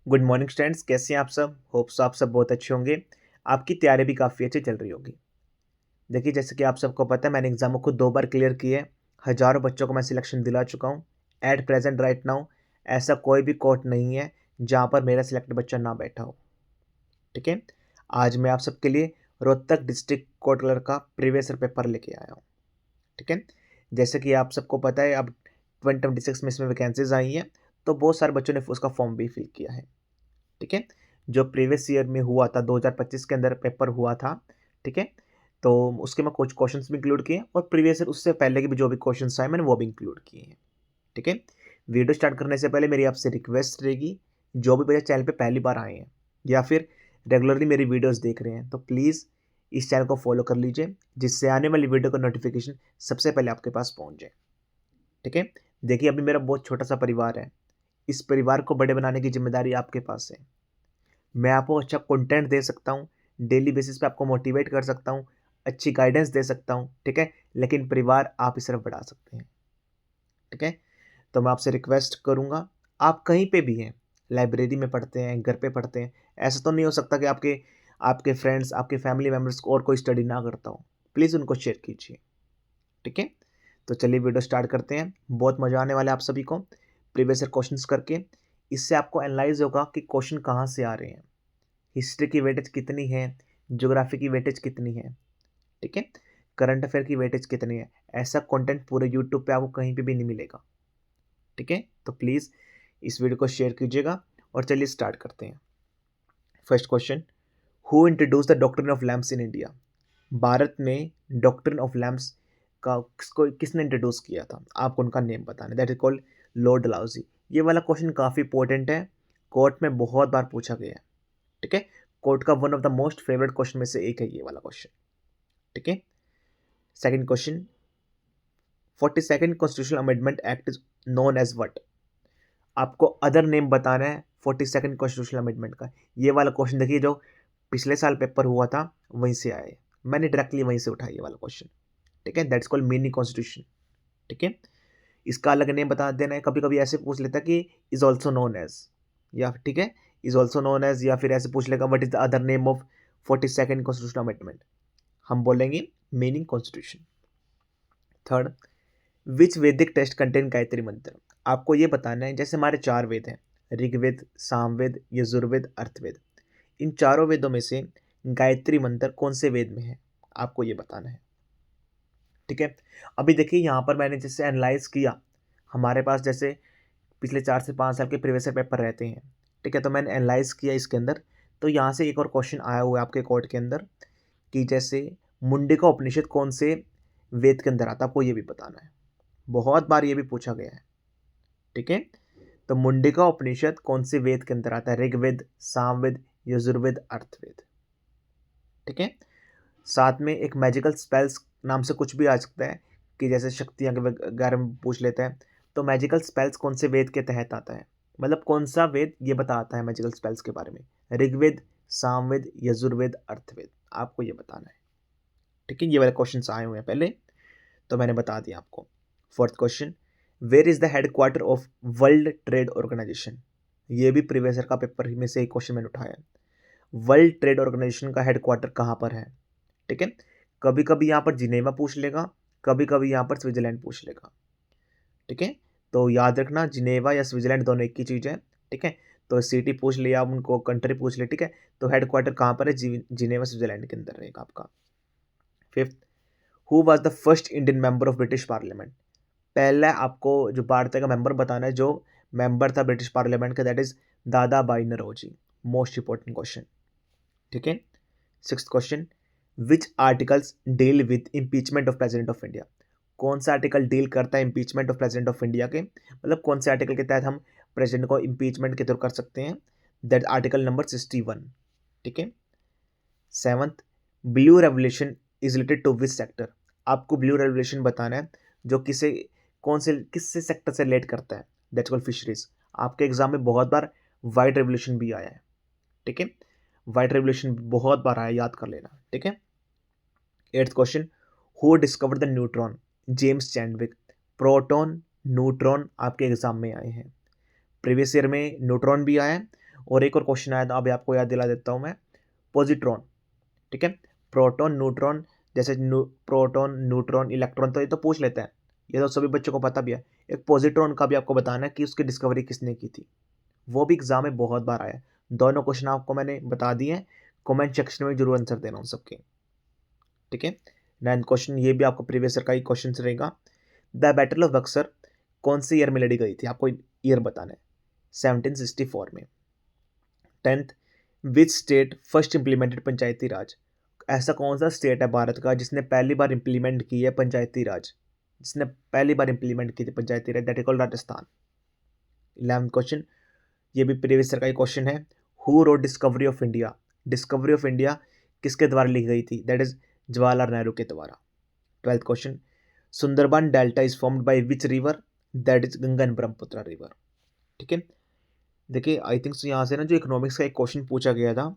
Good morning students, कैसे हैं आप सब। होप्स आप सब बहुत अच्छे होंगे। आपकी तैयारी भी काफ़ी अच्छी चल रही होगी। देखिए, जैसे कि आप सबको पता है, मैंने एग्जाम को खुद 2 बार क्लियर किए। हज़ारों बच्चों को मैं सिलेक्शन दिला चुका हूँ। एट प्रेजेंट राइट नाउ ऐसा कोई भी कोर्ट नहीं है जहाँ पर मेरा सिलेक्टेड बच्चा ना बैठा हो। ठीक है, आज मैं आप सबके लिए रोहतक डिस्ट्रिक्ट कोर्ट क्लर्क का प्रीवियस ईयर पेपर लेके आया हूँ। ठीक है, जैसे कि आप सबको पता है, अब 2026 में इसमें वैकेंसीज आई हैं, तो बहुत सारे बच्चों ने उसका फॉर्म भी फिल किया है। ठीक है, जो प्रीवियस ईयर में हुआ था 2025 के अंदर पेपर हुआ था। ठीक है, तो उसके मैं कुछ क्वेश्चंस भी इंक्लूड किए और प्रीवियस ईयर उससे पहले के भी जो भी क्वेश्चंस आए मैंने वो भी इंक्लूड किए हैं। ठीक है, वीडियो स्टार्ट करने से पहले मेरी आपसे रिक्वेस्ट रहेगी, जो भी भैया चैनल पे पहली बार आए हैं या फिर रेगुलरली मेरी वीडियोस देख रहे हैं, तो प्लीज़ इस चैनल को फॉलो कर लीजिए, जिससे आने वाली वीडियो का नोटिफिकेशन सबसे पहले आपके पास पहुंच जाए। ठीक है, देखिए, अभी मेरा बहुत छोटा सा परिवार है। इस परिवार को बड़े बनाने की जिम्मेदारी आपके पास है। मैं आपको अच्छा कंटेंट दे सकता हूँ, डेली बेसिस पे आपको मोटिवेट कर सकता हूँ, अच्छी गाइडेंस दे सकता हूँ। ठीक है, लेकिन परिवार आप ही सिर्फ बढ़ा सकते हैं। ठीक है, तो मैं आपसे रिक्वेस्ट करूँगा, आप कहीं पे भी हैं, लाइब्रेरी में पढ़ते हैं, घर पे पढ़ते हैं, ऐसा तो नहीं हो सकता कि आपके आपके फ्रेंड्स, आपके फैमिली मेम्बर्स को और कोई स्टडी ना करता हो। प्लीज़ उनको शेयर कीजिए। ठीक है, तो चलिए वीडियो स्टार्ट करते हैं। बहुत मज़ा आने वाला है आप सभी को प्रीवियस ईयर क्वेश्चंस करके। इससे आपको एनालाइज होगा कि क्वेश्चन कहाँ से आ रहे हैं, हिस्ट्री की वेटेज कितनी है, ज्योग्राफी की वेटेज कितनी है। ठीक है, करंट अफेयर की वेटेज कितनी है। ऐसा कंटेंट पूरे यूट्यूब पे आपको कहीं पे भी नहीं मिलेगा। ठीक है, तो प्लीज़ इस वीडियो को शेयर कीजिएगा और चलिए स्टार्ट करते हैं। First question, who introduce the doctrine of lamps in India. Bharat में डॉक्ट्रिन ऑफ लैम्प्स का किसने इंट्रोड्यूस किया था, आपको उनका नेम बताना है। That is called Lord Dalhousie. ये वाला क्वेश्चन काफ़ी इंपॉर्टेंट है, कोर्ट में बहुत बार पूछा गया है। ठीक है, कोर्ट का one of the most favourite question में से एक है ये वाला क्वेश्चन। ठीक है, second question, 42nd constitutional amendment act is known as what. आपको अदर नेम बताना है 42nd कॉन्स्टिट्यूशनल अमेंडमेंट का। ये वाला क्वेश्चन देखिए, जो पिछले साल पेपर हुआ था वहीं से आया है, मैंने डायरेक्टली वहीं से उठाया ये वाला क्वेश्चन। ठीक है, दैट्स कॉल्ड मिनी कॉन्स्टिट्यूशन। ठीक है, इसका अलग नेम बता देना है। कभी कभी ऐसे पूछ लेता है कि इज ऑल्सो नोन एज, या ठीक है, इज ऑल्सो नोन एज, या फिर ऐसे पूछ लेगा what is the other name of 42nd constitutional amendment. हम बोलेंगे मीनिंग कॉन्स्टिट्यूशन। थर्ड, विच वैदिक टेक्स्ट कंटेन गायत्री मंत्र। आपको ये बताना है, जैसे हमारे 4 वेद हैं, ऋग्वेद, सामवेद, यजुर्वेद, अर्थवेद। इन चारों वेदों में से गायत्री मंत्र कौन से वेद में है, आपको ये बताना है। ठीक है, अभी देखिए यहाँ पर मैंने जैसे एनालाइज किया, हमारे पास जैसे पिछले 4 से 5 साल के प्रीवियस पेपर रहते हैं। ठीक है, तो मैंने एनालाइज किया इसके अंदर, तो यहाँ से एक और क्वेश्चन आया हुआ है आपके कोर्ट के अंदर कि जैसे मुंडिका उपनिषद कौन से वेद के अंदर आता है, आपको ये भी बताना है। बहुत बार ये भी पूछा गया है। ठीक है, तो मुंडिका उपनिषद कौन से वेद के अंदर आता है, ऋग्वेद, सामवेद, यजुर्वेद, अर्थवेद। ठीक है, साथ में एक मैजिकल स्पेल्स नाम से कुछ भी आ सकता है, कि जैसे शक्तियाँ के बारे में पूछ लेते हैं, तो मैजिकल स्पेल्स कौन से वेद के तहत आता है, मतलब कौन सा वेद ये बताता है मैजिकल स्पेल्स के बारे में, ऋग्वेद, सामवेद, यजुर्वेद, अर्थवेद, आपको ये बताना है। ठीक है, ये वाले क्वेश्चन आए हुए हैं पहले, तो मैंने बता दिया आपको। Fourth question, where is the headquarter of World Trade Organization. ये भी प्रीवियस ईयर का पेपर में से एक क्वेश्चन मैंने उठाया है। वर्ल्ड ट्रेड ऑर्गेनाइजेशन का हेडक्वार्टर कहाँ पर है। ठीक है, कभी कभी यहाँ पर जिनेवा पूछ लेगा, कभी कभी यहाँ पर स्विट्जरलैंड पूछ लेगा। ठीक है, तो याद रखना, जिनेवा या स्विट्जरलैंड दोनों एक ही चीज़ है। ठीक है, तो सिटी पूछ लिया, आप उनको कंट्री पूछ ले। ठीक है, तो हेडक्वार्टर कहाँ पर है, जिनेवा स्विट्जरलैंड के अंदर रहेगा आपका। Fifth, who was the first Indian member of British parliament. पहला आपको जो भारत का मेंबर बताना है, जो मेंबर था ब्रिटिश पार्लियामेंट का, that is Dadabhai Naoroji. Most important question. ठीक है, sixth question, which articles deal with impeachment of president of India. कौन सा आर्टिकल डील करता है impeachment of president of India के, मतलब कौन से आर्टिकल के तहत हम प्रेसिडेंट को इम्पीचमेंट के थ्रू कर सकते हैं। That article number 61। ठीक है, seventh, blue revolution is related to which sector. आपको ब्लू रेवोल्यूशन बताना है, जो किससे सेक्टर से रिलेट करता है। That's called fisheries. आपके एग्जाम में बहुत बार वाइट रेवोल्यूशन भी आया है। ठीक है, वाइट रेवोल्यूशन बहुत बार आया, याद कर लेना। ठीक है, eighth question, who discovered the neutron. James Chadwick. Proton, neutron आपके एग्जाम में आए हैं, प्रीवियस ईयर में न्यूट्रॉन भी आया है और एक और क्वेश्चन आया था, अभी आपको याद दिला देता हूँ मैं, पॉजिट्रॉन, ठीक है, प्रोटॉन न्यूट्रॉन, जैसे प्रोटॉन न्यूट्रॉन इलेक्ट्रॉन, तो ये तो पूछ लेते हैं, ये तो सभी बच्चों को पता भी है। एक पॉजिट्रॉन का भी आपको बताना है कि उसकी डिस्कवरी किसने की थी, वो भी एग्जाम में बहुत बार आया है। दोनों क्वेश्चन आपको मैंने बता दिए हैं, कमेंट सेक्शन में जरूर आंसर देना उन सबके, ठीक है। 9th क्वेश्चन, ये भी आपको प्रीवियस ईयर का ही क्वेश्चन रहेगा। द बैटल ऑफ बक्सर कौन से ईयर में लड़ी गई थी, आपको ईयर बताना है, 1764 में। 10th, which state first implemented panchayati raj, ऐसा कौन सा स्टेट है भारत का जिसने पहली बार इंप्लीमेंट की है पंचायती राज, जिसने पहली बार इंप्लीमेंट की थी panchayati raj, that is called Rajasthan. 11th question, ये भी प्रीवियस ईयर का ही क्वेश्चन है। Who wrote discovery of India, discovery of India किसके द्वारा लिखी गई थी, दैट इज जवाहरलाल नेहरू के द्वारा। 12th question, Sundarban delta is formed by which river, that is Ganga and Brahmaputra river, ठीक है। देखिए आई थिंक यहाँ से ना जो इकोनॉमिक्स का एक क्वेश्चन पूछा गया था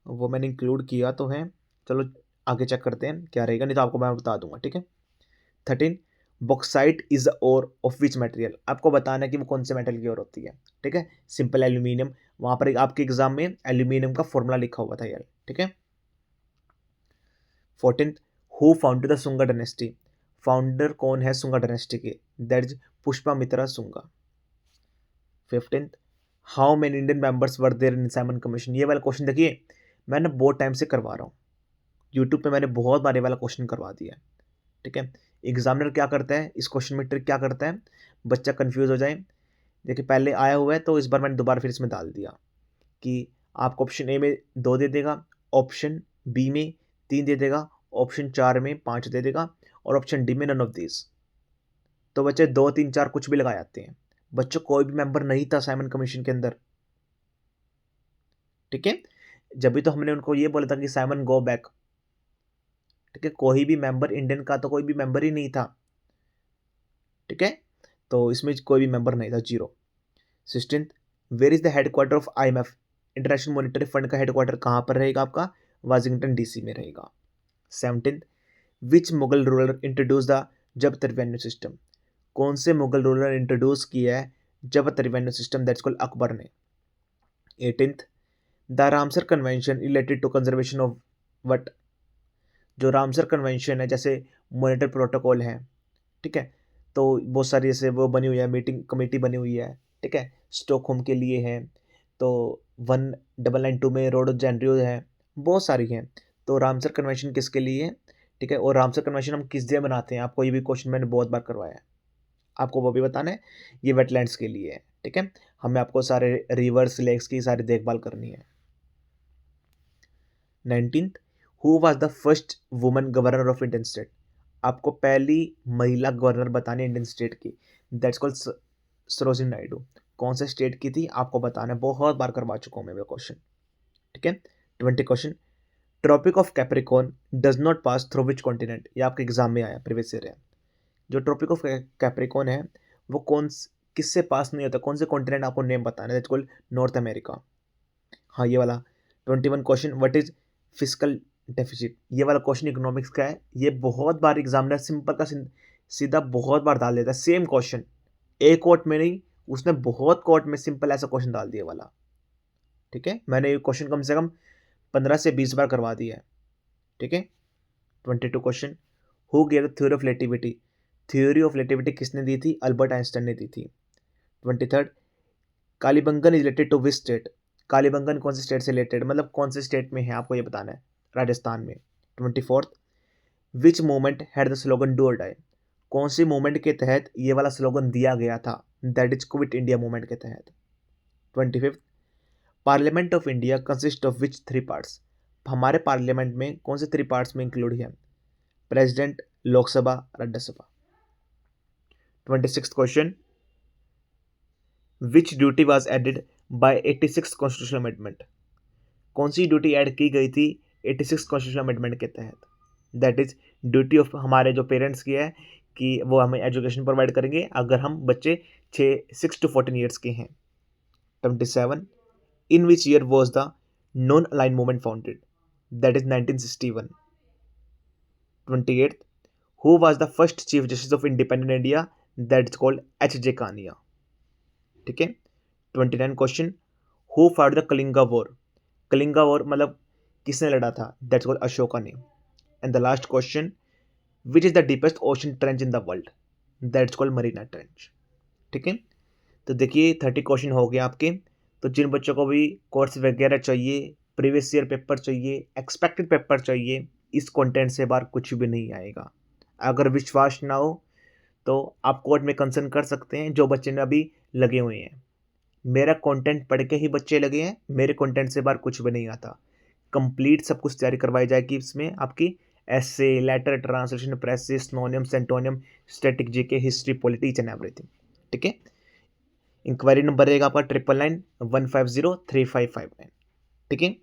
वो मैंने इंक्लूड किया तो है, चलो आगे चेक करते हैं क्या रहेगा, नहीं तो आपको मैं बता दूंगा, ठीक है। 13, बॉक्साइट इज और ऑफ विच मटेरियल, आपको बताना है कि वो कौन से मेटल की ओर होती है, ठीक है। सिंपल एल्यूमिनियम, वहां पर आपके एग्जाम में एल्यूमिनियम का फॉर्मूला लिखा हुआ था यार, ठीक है। 14, who founded the Sunga dynasty, founder कौन है सुंगा डायनेस्टी के, that is Pushyamitra Sunga. 15, how many Indian members were there in Simon commission, ये वाला क्वेश्चन देखिए मैंने बहुत टाइम से करवा रहा हूँ, यूट्यूब पे मैंने बहुत बार ये वाला क्वेश्चन करवा दिया है, ठीक है। एग्जामिनर क्या करता है इस क्वेश्चन में, ट्रिक क्या करता है, बच्चा कंफ्यूज हो जाए, देखिए पहले आया हुआ है तो इस बार मैंने दोबारा फिर इसमें डाल दिया कि आपको ऑप्शन ए में 2 दे देगा, ऑप्शन बी में 3 दे देगा, ऑप्शन 4 में 5 दे देगा, और ऑप्शन डी में नन ऑफ दिस। तो बच्चे 2 3 4 कुछ भी लगा जाते हैं, बच्चों कोई भी मेंबर नहीं था साइमन कमीशन के अंदर, ठीक है। जब भी तो हमने उनको ये बोला था कि साइमन गो बैक, ठीक है, कोई भी मेंबर इंडियन का तो कोई भी मेंबर ही नहीं था, ठीक है, तो इसमें कोई भी मेंबर नहीं था, 0। 16, where is the headquarter of IMF, international monetary fund का हेडक्वार्टर कहाँ पर रहेगा आपका, वाशिंगटन DC में रहेगा। 17, which Mughal ruler introduce the zabt revenue system, कौन से मुगल रूलर इंट्रोड्यूस किया है zabt revenue system, that's called Akbar ने। 18th, the Ramsar convention related to conservation of what, जो रामसर कन्वेंशन है जैसे मॉनिटर प्रोटोकॉल है, ठीक है, तो बहुत सारी ऐसे वो बनी हुई है, मीटिंग कमेटी बनी हुई है, ठीक है, स्टॉकहोम के लिए है, तो 1992 में रोड जेनरियो है, बहुत सारी हैं। तो रामसर कन्वेंशन किसके लिए है, ठीक है, और रामसर कन्वेंशन हम किस लिए बनाते हैं, आपको ये भी क्वेश्चन मैंने बहुत बार करवाया है, आपको वो भी बताना है, ये वेटलैंड्स के लिए है, ठीक है, हमें आपको सारे रिवर्स लेक्स की सारी देखभाल करनी है। 19th, who was the first woman governor of Indian state, आपको पहली महिला गवर्नर बतानी है इंडियन स्टेट की, दैट्स कॉल्ड सरोजिनी नायडू, कौन से स्टेट की थी आपको बताना है, बहुत बार करवा चुका हूँ मैं वो क्वेश्चन, ठीक है। 20 question, tropic of Capricorn does not pass through which continent, ये आपके एग्जाम में आया प्रीवियस ईयर है, जो ट्रॉपिक ऑफ कैप्रिकॉर्न है वो किससे पास नहीं होता, कौन से कॉन्टिनेंट आपको नेम बताना है, दैट्स कॉल्ड नॉर्थ अमेरिका। हाँ ये वाला 21 question, what is fiscal deficit, ये वाला क्वेश्चन इकोनॉमिक्स का है, ये बहुत बार एग्जामिनर सिंपल का सीधा बहुत बार डाल देता है, सेम क्वेश्चन, एक कोट में नहीं, उसने बहुत कोट में सिंपल ऐसा क्वेश्चन डाल दिया वाला, ठीक है, मैंने ये क्वेश्चन कम से कम 15 से 20 बार करवा दिया है, ठीक है। 22 question, who gave the theory of relativity, theory of relativity किसने दी थी, अल्बर्ट आइंस्टाइन ने दी थी। 23, Kalibangan is related to which state, Kalibangan कौन से स्टेट से रिलेटेड, मतलब कौन से स्टेट में है आपको ये बताना है, राजस्थान में। 24, विच movement had the slogan do और डाई, कौन सी मूवमेंट के तहत ये वाला स्लोगन दिया गया था, that is quit India movement के तहत। 25, parliament of India consist of which 3 parts, हमारे पार्लियामेंट में कौन से 3 पार्ट्स में इंक्लूड है, president, Lok Sabha, Rajya Sabha. 26 question, which duty was added by 86 constitutional amendment, कौन सी ड्यूटी ऐड की गई थी 86 कॉन्स्टिट्यूशनल अमेंडमेंट के तहत, दैट इज ड्यूटी ऑफ हमारे जो पेरेंट्स की है कि वो हमें एजुकेशन प्रोवाइड करेंगे अगर हम बच्चे 6 to 14 ईयर्स के हैं। 27, in which year was the non aligned movement founded, that is 1961। 28, who was the first chief justice of independent India, that is called HJ Kania, ठीक है। 29 question, who fought the Kalinga war, Kalinga war मतलब किसने लड़ा था, that's called Ashoka ने। And the last question, which is the deepest ocean trench in the world, that's called Mariana trench. ठीक है, तो देखिए 30 क्वेश्चन हो गए आपके। तो जिन बच्चों को भी कोर्स वगैरह चाहिए, प्रीवियस ईयर पेपर चाहिए, एक्सपेक्टेड पेपर चाहिए, इस कंटेंट से बाहर कुछ भी नहीं आएगा। अगर विश्वास ना हो तो आप कोर्ट में कंसर्न कर सकते हैं, जो बच्चे ने अभी लगे हुए हैं। मेरा कंटेंट पढ़ के ही बच्चे लगे हैं, मेरे कंटेंट से बाहर कुछ भी नहीं आता। कंप्लीट सब कुछ तैयारी करवाई जाएगी इसमें आपकी, essay, letter, translation, precis, synonym, antonym, static GK, history, polity, each and everything. ठीक है, इंक्वायरी नंबर रहेगा आपका 9991503559। ठीक है,